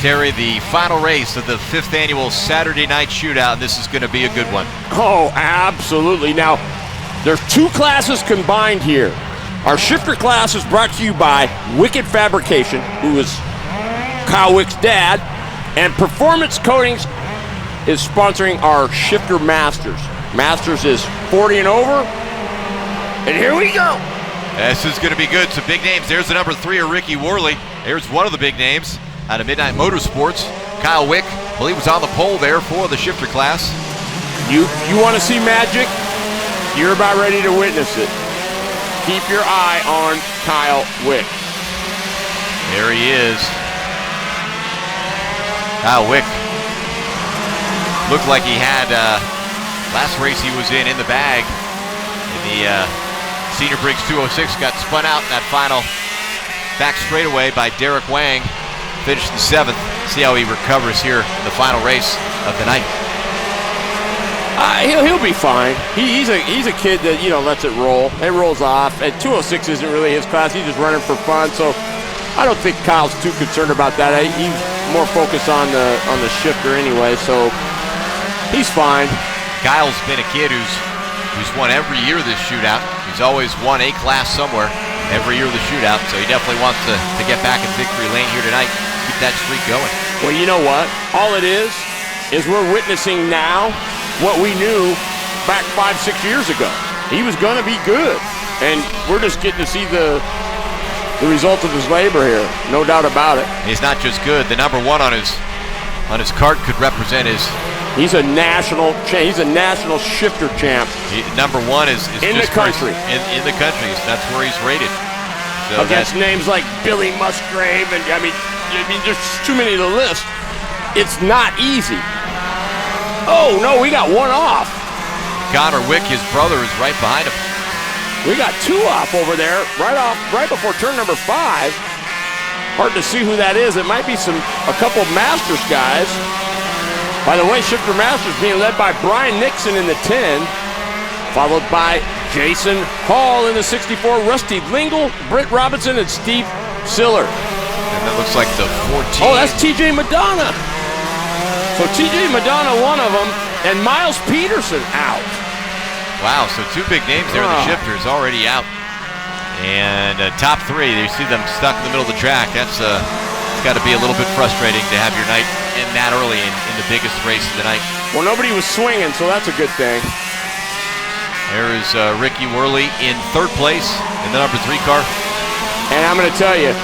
Terry, the final race of the 5th annual Saturday Night Shootout, and this is going to be a good one. Oh, absolutely. Now, there's 2 classes combined here. Our shifter class is brought to you by Wicked Fabrication, who is Kyle Wick's dad, and Performance Coatings is sponsoring our shifter Masters. Masters is 40 and over, and here we go. This is going to be good. Some big names. There's the number 3 of Ricky Worley. There's one of the big names out of Midnight Motorsports. Kyle Wick, I believe, was on the pole there for the shifter class. You want to see magic? You're about ready to witness it. Keep your eye on Kyle Wick. There he is. Kyle Wick looked like he had last race he was in the bag in the Senior Briggs 206. Got spun out in that final back straightaway by Derek Wang. Finished in 7th. See how he recovers here in the final race of the night. He'll be fine. He's a kid that lets it roll. It rolls off. And 206 isn't really his class. He's just running for fun. So I don't think Kyle's too concerned about that. He's more focused on the shifter anyway. So he's fine. Kyle's been a kid who's won every year this shootout. He's always won a class somewhere every year of the shootout. So he definitely wants to get back in victory lane here tonight. Keep that streak going. Well, you know what? All it is we're witnessing now what we knew back 5-6 years ago. He was going to be good, and we're just getting to see the result of his labor here. No doubt about it. He's not just good. The number 1 on his cart could represent his. He's a national shifter champ. Number 1 is in just the country. In the country, that's where he's rated. So against names like Billy Musgrave, and I mean, there's too many to list. It's not easy. Oh no, we got 1 off. Connor Wick, his brother, is right behind him. We got 2 off over there, right before turn number 5. Hard to see who that is. It might be a couple Masters guys. By the way, shifter Masters being led by Brian Nixon in the 10, followed by Jason Hall in the 64, Rusty Lingle, Britt Robinson, and Steve Siller. And that looks like the 14. Oh, that's TJ Madonna. So TJ Madonna, one of them, and Miles Peterson out. Wow, so 2 big names there. The shifters already out. And top 3, you see them stuck in the middle of the track. It's got to be a little bit frustrating to have your night end that early in the biggest race of the night. Well, nobody was swinging, so that's a good thing. There is Ricky Worley in 3rd place in the number 3 car. And I'm going to tell you,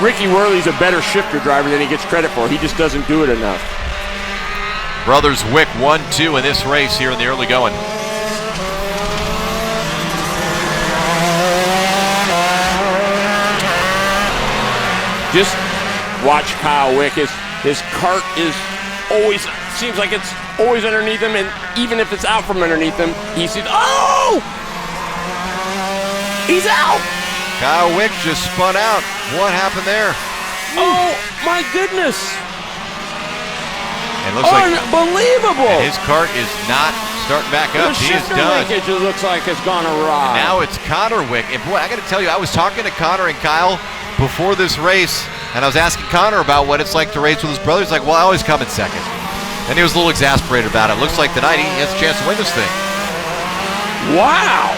Ricky Worley's a better shifter driver than he gets credit for. He just doesn't do it enough. Brothers Wick 1-2 in this race here in the early going. Just watch Kyle Wick. His cart is always, seems like it's always underneath him, and even if it's out from underneath him, he sees, oh! He's out! Kyle Wick just spun out. What happened there? Oh, my goodness. And looks unbelievable. And his cart is not starting back up. The he is done. linkage, it looks like, has gone awry. And now it's Connor Wick. And boy, I got to tell you, I was talking to Connor and Kyle before this race, and I was asking Connor about what it's like to race with his brother. He's like, well, I always come in 2nd. And he was a little exasperated about it. Looks like tonight he has a chance to win this thing. Wow.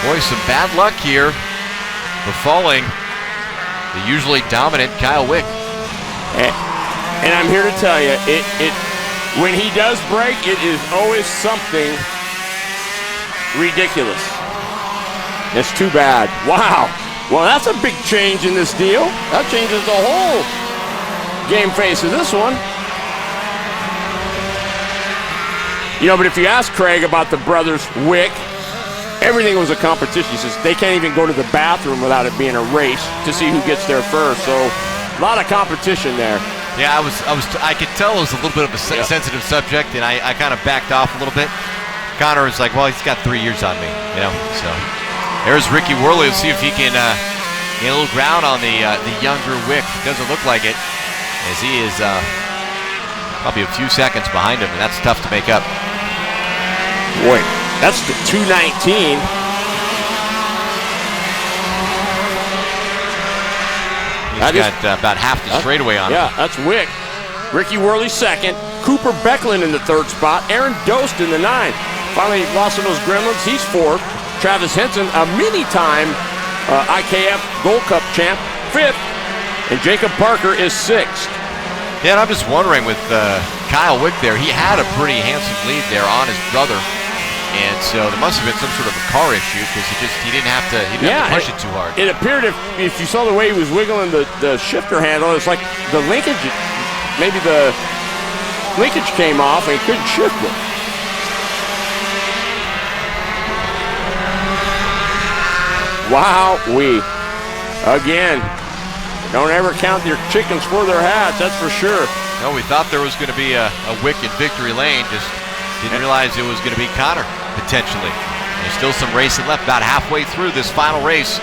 Boy, some bad luck here befalling the usually dominant Kyle Wick. And I'm here to tell you, when he does break, it is always something ridiculous. It's too bad. Wow. Well, that's a big change in this deal. That changes the whole game face of this one. But if you ask Craig about the brothers Wick, everything was a competition. He says they can't even go to the bathroom without it being a race to see who gets there first. So a lot of competition there. Yeah, I could tell it was a little bit of a sensitive subject, and I kind of backed off a little bit. Connor was like, well, he's got 3 years on me, so. There's Ricky Worley. Let's see if he can gain a little ground on the younger Wick. Doesn't look like it, as he is probably a few seconds behind him, and that's tough to make up. Boy, that's the 219. He's got about half the straightaway on him. Yeah, that's Wick. Ricky Worley second. Cooper Becklin in the third spot. Aaron Dost in the 9th. Finally, Los Angeles Gremlins, he's 4th. Travis Henson, a many-time IKF Gold Cup champ, 5th. And Jacob Parker is 6th. Yeah, and I'm just wondering with Kyle Wick there, he had a pretty handsome lead there on his brother. And so there must have been some sort of a car issue because he didn't have to push it too hard. It appeared if you saw the way he was wiggling the shifter handle, it's like the linkage, maybe the linkage came off and he couldn't shift it. Wowee. Again, don't ever count your chickens for their hats, that's for sure. No, we thought there was going to be a Wick in victory lane, just didn't realize it was going to be Connor, potentially. There's still some racing left, about halfway through this final race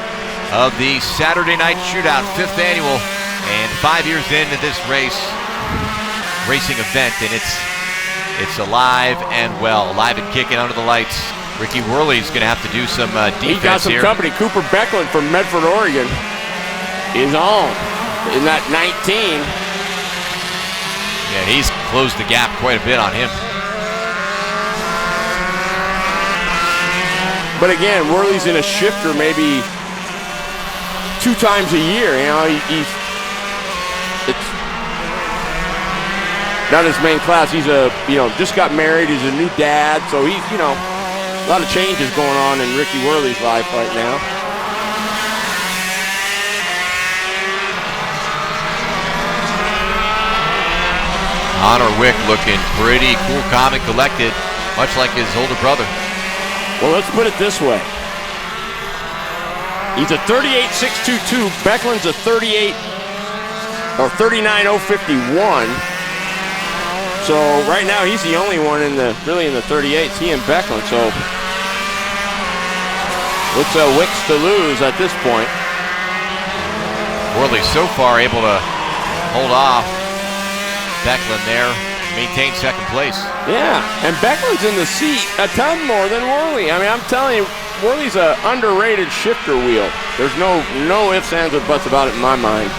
of the Saturday Night Shootout, 5th annual, and 5 years into this racing event, and it's alive and well, alive and kicking under the lights. Ricky Worley's going to have to do some defense here. He got some company. Cooper Becklin from Medford, Oregon is on in that 19. Yeah, he's closed the gap quite a bit on him. But again, Worley's in a shifter maybe 2 times a year. You know, it's not his main class. He's just got married. He's a new dad, so he's a lot of changes going on in Ricky Worley's life right now. Connor Wick looking pretty cool, calm, and collected, much like his older brother. Well, let's put it this way. He's a 38.622. Becklin's a 39.051. So right now he's the only one in the 38s. He and Becklin. So what's Wicks to lose at this point? Worley so far able to hold off Becklin there, maintain second place. Yeah, and Becklin's in the seat a ton more than Worley. I mean, I'm telling you, Worley's an underrated shifter wheel. There's no ifs, ands, or buts about it in my mind.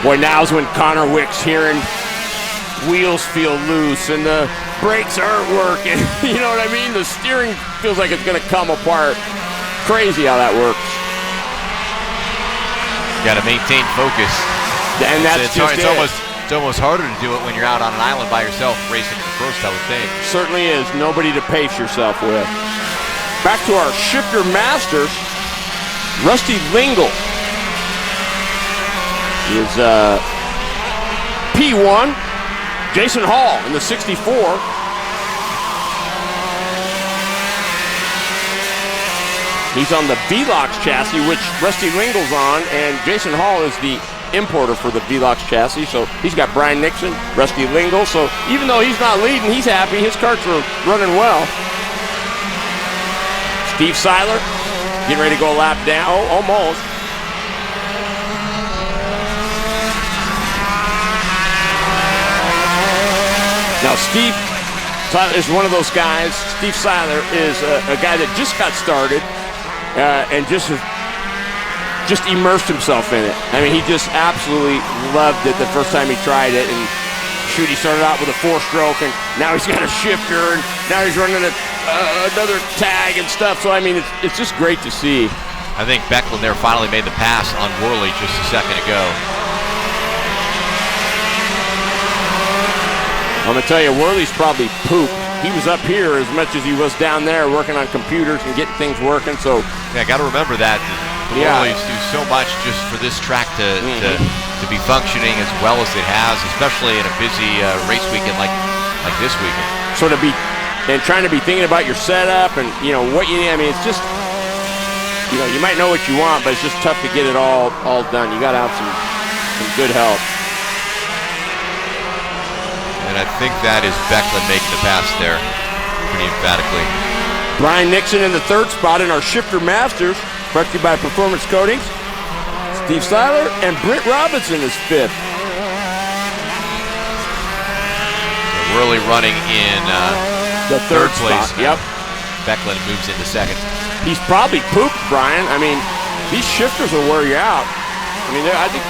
Boy, now's when Connor Wick's hearing wheels feel loose and the brakes aren't working. You know what I mean? The steering feels like it's going to come apart. Crazy how that works. Got to maintain focus. And that's it's almost harder to do it when you're out on an island by yourself racing the first, I would think. Certainly is. Nobody to pace yourself with. Back to our shifter masters. Rusty Lingle is P1. Jason Hall in the 64. He's on the Velox chassis, which Rusty Lingle's on, and Jason Hall is the importer for the Velox chassis. So he's got Brian Nixon, Rusty Lingle. So even though he's not leading, he's happy. His karts are running well. Steve Seiler getting ready to go a lap down. Oh, almost. Now Steve Seiler is one of those guys. Steve Seiler is a guy that just got started. And just immersed himself in it. I mean, he just absolutely loved it the first time he tried it. And shoot, he started out with a 4-stroke, and now he's got a shifter, and now he's running another tag and stuff. So, I mean, it's just great to see. I think Becklin there finally made the pass on Worley just a second ago. I'm going to tell you, Worley's probably pooped. He was up here as much as he was down there working on computers and getting things working. So yeah, got to remember that. The Worleys do so much just for this track to be functioning as well as it has, especially in a busy race weekend like this weekend. So to be and trying to be thinking about your setup and what you need. I mean, it's just you might know what you want, but it's just tough to get it all done. You got to have some good help. And I think that is Becklin making the pass there pretty emphatically. Brian Nixon in the 3rd spot in our Shifter Masters, brought to you by Performance Coatings. Steve Seiler and Britt Robinson is 5th. So Worley running in the 3rd place. Spot. Yep. Becklin moves into second. He's probably pooped, Brian. I mean, these shifters will wear you out. I mean, I think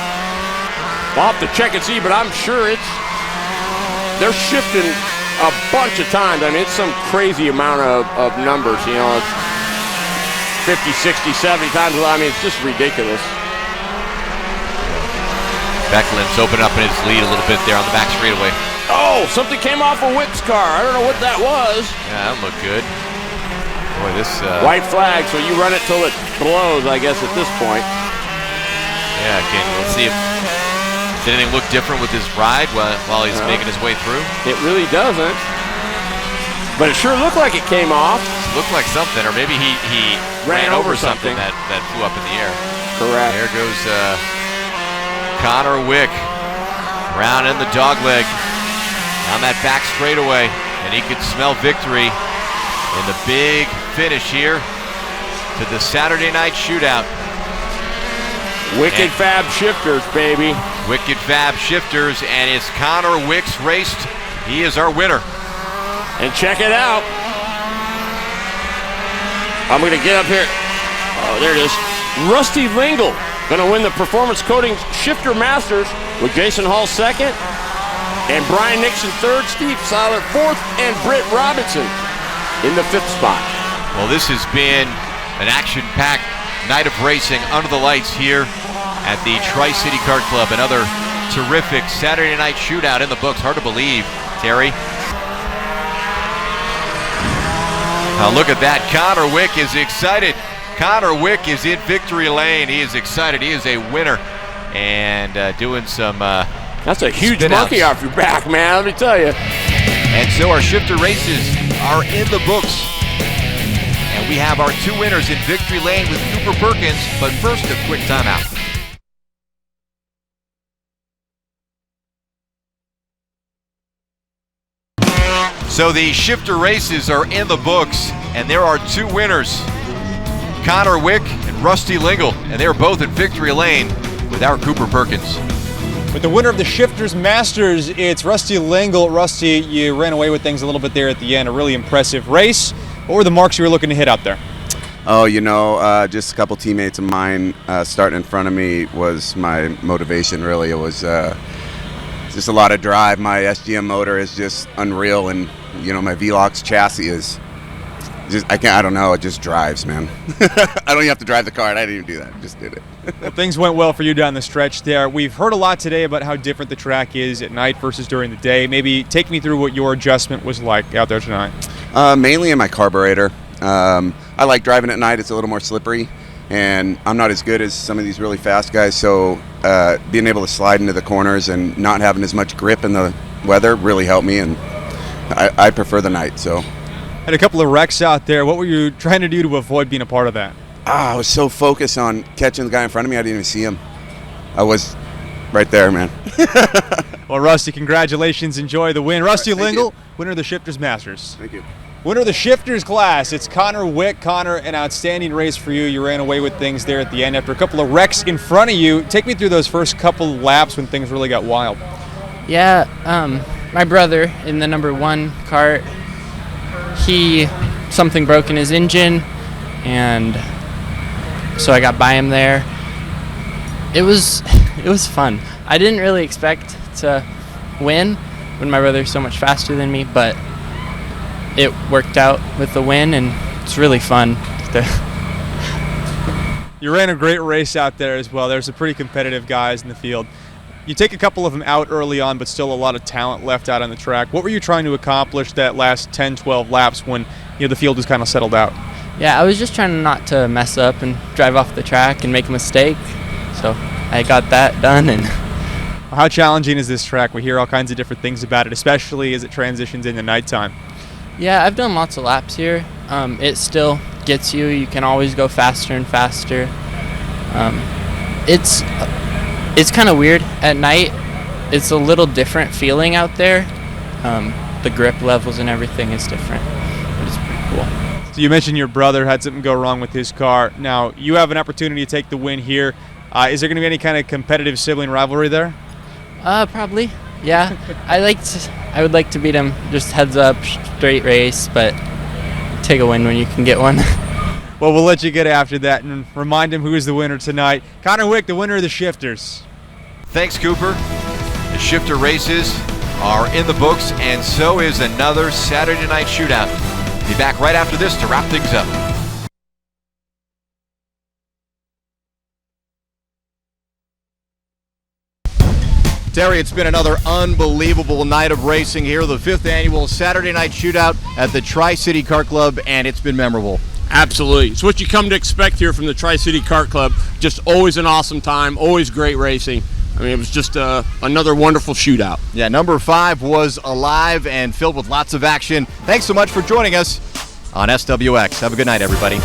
I'll have to check and see, but I'm sure they're shifting a bunch of times. I mean, it's some crazy amount of numbers, you know. It's 50, 60, 70 times. I mean, it's just ridiculous. Becklin's open up in his lead a little bit there on the back straightaway. Oh, something came off of Wick's car. I don't know what that was. Yeah, that looked good. Boy, this... White flag, so you run it till it blows, I guess, at this point. Yeah, let's see if... Did anything look different with his ride while he's making his way through? It really doesn't. But it sure looked like it came off. It looked like something, or maybe he ran over something that flew up in the air. Correct. There goes Connor Wick round in the dogleg on that back straightaway, and he could smell victory in the big finish here to the Saturday night shootout. Wicked Fab Shifters, baby. Wicked Fab Shifters, and it's Connor Wick's race. He is our winner. And check it out. I'm going to get up here. Oh, there it is. Rusty Lingle going to win the Performance Coating Shifter Masters with Jason Hall second and Brian Nixon third, Steve Seiler fourth, and Britt Robinson in the fifth spot. Well, this has been an action-packed night of racing under the lights here at the Tri-City Kart Club. Another terrific Saturday night shootout in the books. Hard to believe, Terry. Now look at that. Connor Wick is excited. Connor Wick is in victory lane. He is excited. He is a winner and doing some that's a huge monkey off your back, man, let me tell you. And so our shifter races are in the books. And we have our two winners in victory lane with Cooper Perkins. But first, a quick timeout. So the shifter races are in the books, and there are two winners, Connor Wick and Rusty Lingle, and they're both in victory lane with our Cooper Perkins. With the winner of the Shifters Masters, it's Rusty Lingle. Rusty, you ran away with things a little bit there at the end, a really impressive race. What were the marks you were looking to hit out there? Oh, you know, just a couple teammates of mine starting in front of me was my motivation, really. It was just a lot of drive. My SGM motor is just unreal, and you know, my Velox chassis is just, I don't know, it just drives, man. I don't even have to drive the car. I didn't even do that. I just did it. Well, things went well for you down the stretch there. We've heard a lot today about how different the track is at night versus during the day. Maybe take me through what your adjustment was like out there tonight. Mainly in my carburetor. I like driving at night. It's a little more slippery, and I'm not as good as some of these really fast guys, so being able to slide into the corners and not having as much grip in the weather really helped me, and I prefer the night. So, had a couple of wrecks out there. What were you trying to do to avoid being a part of that? I was so focused on catching the guy in front of me, I didn't even see him. I was right there, man. Well, Rusty, congratulations. Enjoy the win. Rusty Lingle, you. winner of the Shifters Masters. Thank you. Winner of the Shifters class, it's Connor Wick. Connor, an outstanding race for you. You ran away with things there at the end after a couple of wrecks in front of you. Take me through those first couple laps when things really got wild. Yeah, my brother in the number one cart, something broke in his engine, and so I got by him there. It was fun. I didn't really expect to win when my brother's so much faster than me, but it worked out with the win, and it's really fun. You ran a great race out there as well. There's some pretty competitive guys in the field. You take a couple of them out early on, but still a lot of talent left out on the track. What were you trying to accomplish that last 10, 12 laps when the field was kind of settled out? Yeah, I was just trying not to mess up and drive off the track and make a mistake. So I got that done. And how challenging is this track? We hear all kinds of different things about it, especially as it transitions into nighttime. Yeah, I've done lots of laps here. It still gets you. You can always go faster and faster. It's kind of weird at night. It's a little different feeling out there. The grip levels and everything is different, but it's pretty cool. So you mentioned your brother had something go wrong with his car. Now you have an opportunity to take the win here. Is there going to be any kind of competitive sibling rivalry there? Probably. Yeah, I would like to beat him. Just heads up, straight race, but take a win when you can get one. Well, we'll let you get after that and remind him who is the winner tonight. Connor Wick, the winner of the shifters. Thanks, Cooper. The shifter races are in the books, and so is another Saturday night shootout. Be back right after this to wrap things up. Terry, it's been another unbelievable night of racing here, the 5th annual Saturday night shootout at the Tri-City Kart Club, and it's been memorable. Absolutely. It's what you come to expect here from the Tri-City Kart Club. Just always an awesome time, always great racing. I mean, it was just another wonderful shootout. Yeah, number 5 was alive and filled with lots of action. Thanks so much for joining us on SWX. Have a good night, everybody.